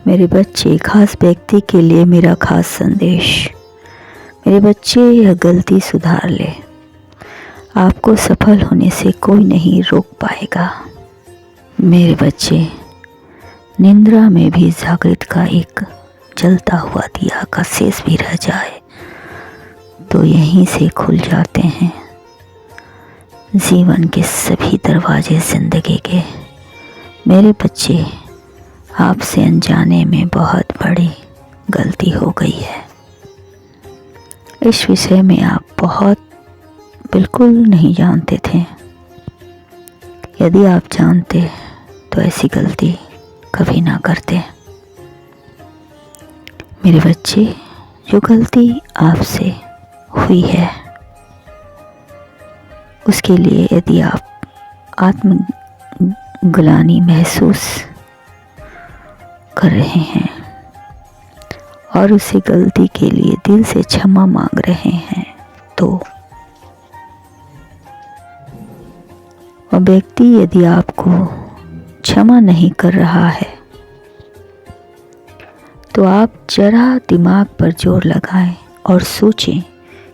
मेरे बच्चे, खास व्यक्ति के लिए मेरा खास संदेश। मेरे बच्चे, यह गलती सुधार ले। आपको सफल होने से कोई नहीं रोक पाएगा। मेरे बच्चे, निंद्रा में भी जागृत का एक जलता हुआ दिया का शेष भी रह जाए तो यहीं से खुल जाते हैं जीवन के सभी दरवाजे जिंदगी के। मेरे बच्चे, आपसे अनजाने में बहुत बड़ी गलती हो गई है। इस विषय में आप बहुत बिल्कुल नहीं जानते थे। यदि आप जानते तो ऐसी गलती कभी ना करते। मेरे बच्चे, जो गलती आपसे हुई है उसके लिए यदि आप आत्मग्लानि महसूस कर रहे हैं और उसी गलती के लिए दिल से क्षमा मांग रहे हैं तो वह व्यक्ति यदि आपको क्षमा नहीं कर रहा है तो आप जरा दिमाग पर जोर लगाएं और सोचें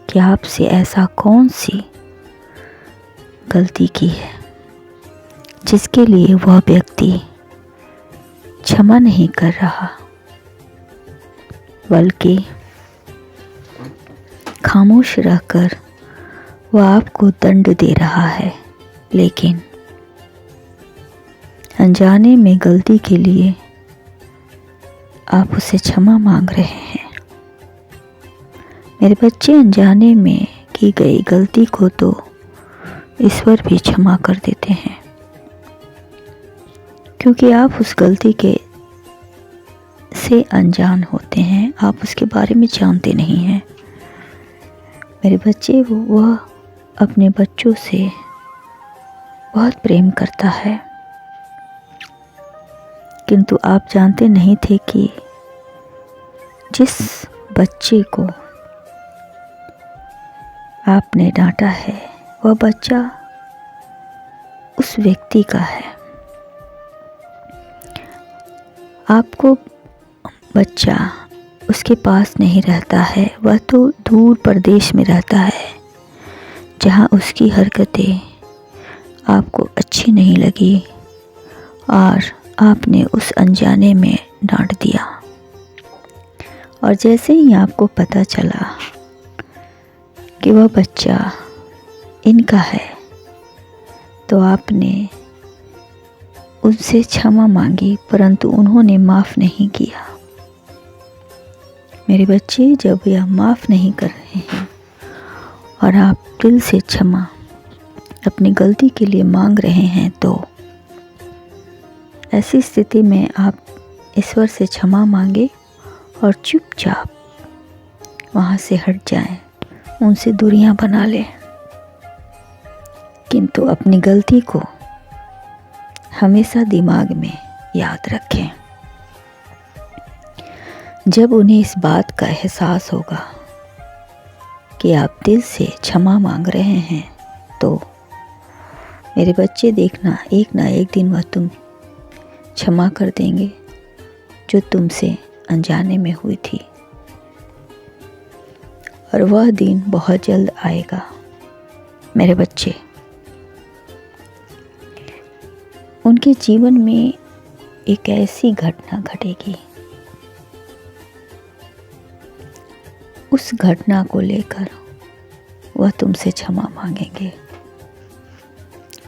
कि आपसे ऐसा कौन सी गलती की है जिसके लिए वह व्यक्ति क्षमा नहीं कर रहा, बल्कि खामोश रहकर वह आपको दंड दे रहा है, लेकिन अनजाने में गलती के लिए आप उसे क्षमा मांग रहे हैं। मेरे बच्चे, अनजाने में की गई गलती को तो ईश्वर भी क्षमा कर देते हैं, क्योंकि आप उस गलती के से अनजान होते हैं, आप उसके बारे में जानते नहीं हैं। मेरे बच्चे, वह अपने बच्चों से बहुत प्रेम करता है, किंतु आप जानते नहीं थे कि जिस बच्चे को आपने डांटा है वह बच्चा उस व्यक्ति का है। आपको बच्चा उसके पास नहीं रहता है, वह तो दूर प्रदेश में रहता है जहाँ उसकी हरकतें आपको अच्छी नहीं लगी और आपने उस अनजाने में डांट दिया। और जैसे ही आपको पता चला कि वह बच्चा इनका है तो आपने उनसे क्षमा मांगी, परंतु उन्होंने माफ़ नहीं किया। मेरे बच्चे, जब यह माफ़ नहीं कर रहे हैं और आप दिल से क्षमा अपनी गलती के लिए मांग रहे हैं तो ऐसी स्थिति में आप ईश्वर से क्षमा मांगे और चुपचाप वहाँ से हट जाएं, उनसे दूरियां बना लें, किंतु अपनी गलती को हमेशा दिमाग में याद रखें। जब उन्हें इस बात का एहसास होगा कि आप दिल से क्षमा मांग रहे हैं तो मेरे बच्चे, देखना एक ना एक दिन वह तुम क्षमा कर देंगे जो तुमसे अनजाने में हुई थी, और वह दिन बहुत जल्द आएगा। मेरे बच्चे, उनके जीवन में एक ऐसी घटना घटेगी, उस घटना को लेकर वह तुमसे क्षमा मांगेंगे,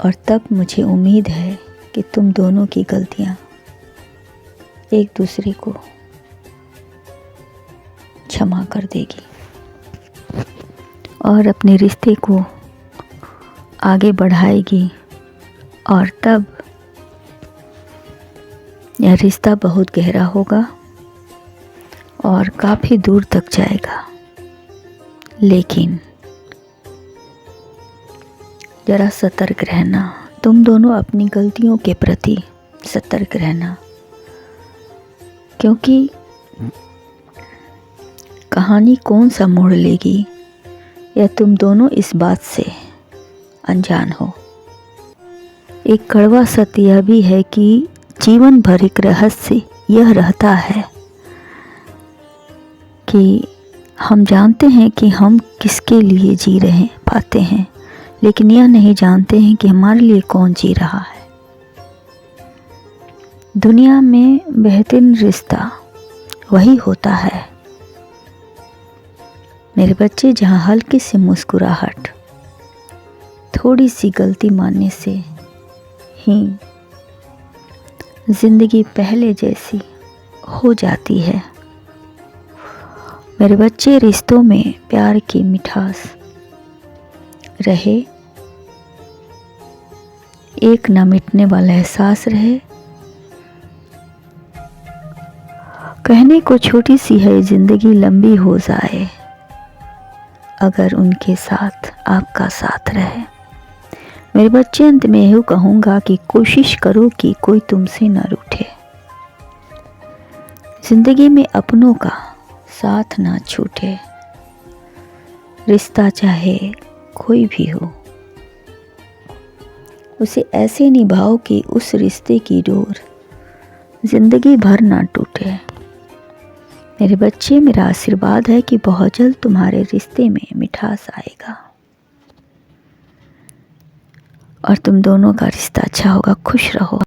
और तब मुझे उम्मीद है कि तुम दोनों की गलतियां एक दूसरे को क्षमा कर देगी और अपने रिश्ते को आगे बढ़ाएगी, और तब यह रिश्ता बहुत गहरा होगा और काफ़ी दूर तक जाएगा। लेकिन ज़रा सतर्क रहना, तुम दोनों अपनी गलतियों के प्रति सतर्क रहना, क्योंकि कहानी कौन सा मोड़ लेगी या तुम दोनों इस बात से अनजान हो। एक कड़वा सत्य यह भी है कि जीवन भर एक रहस्य यह रहता है कि हम जानते हैं कि हम किसके लिए जी रहे पाते हैं, लेकिन यह नहीं जानते हैं कि हमारे लिए कौन जी रहा है। दुनिया में बेहतरीन रिश्ता वही होता है मेरे बच्चे जहाँ हल्की सी मुस्कुराहट, थोड़ी सी गलती मानने से ही जिंदगी पहले जैसी हो जाती है। मेरे बच्चे, रिश्तों में प्यार की मिठास रहे, एक ना मिटने वाला एहसास रहे। कहने को छोटी सी है जिंदगी, लंबी हो जाए अगर उनके साथ आपका साथ रहे। मेरे बच्चे, अंत में यही कहूँगा कि कोशिश करो कि कोई तुमसे न रूठे। जिंदगी में अपनों का साथ ना छूटे। रिश्ता चाहे कोई भी हो, उसे ऐसे निभाओ कि उस रिश्ते की डोर जिंदगी भर ना टूटे। मेरे बच्चे, मेरा आशीर्वाद है कि बहुत जल्द तुम्हारे रिश्ते में मिठास आएगा और तुम दोनों का रिश्ता अच्छा होगा। खुश रहो।